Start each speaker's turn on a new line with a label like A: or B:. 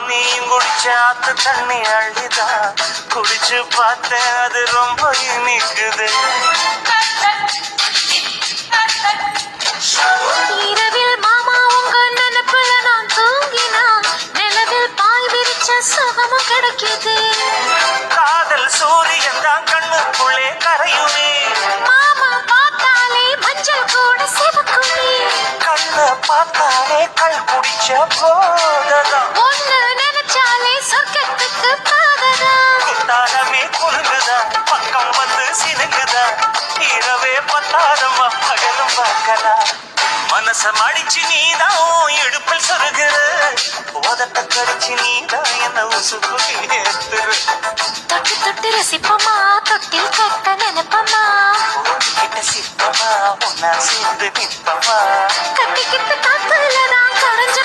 A: நீயும் குடிச்ச ஆத்து தண்ணி அள்ளிதான் குடிச்சு பார்த்தேன், அது ரொம்ப இனிக்குது.
B: இரவில் மாமா உங்க நினைப்புல நான் தூங்கினா நிலவில் பாய் விரிச்ச சுகமும் கிடைக்குது.
A: காதல் சூரியன் தான் கண்ணுக்குள்ளே கரையுமே,
B: மாமா பார்த்தாலே மஞ்சள் கூட சிவக்குமே.
A: கண்ண பார்த்தாலே கள் குடிச்ச போததான்,
B: ஒண்ணு நினைச்சாலே சொர்க்கத்துக்கு பாததா.
A: குத்தாலமே குலுங்குதா, பக்கம் வந்து சினுங்குதா, இரவே பத்தாதம்மா பகலும் பார்க்கலாம். மனச மடிச்சு நீதான் இடுப்பில் சொருகிற, உதட்ட கடிச்சு நீதான் என்ன உசுப்பு ஏத்துற.
B: தொட்டு தொட்டு ரசிப்பமா, தொட்டில் கட்ட நினைப்பமா,
A: கிட்ட சிப்பமா ஒன்னா சேர்ந்து நிற்பமா.
B: கட்டிக்கிட்டு காத்துல நான் கரைஞ்ச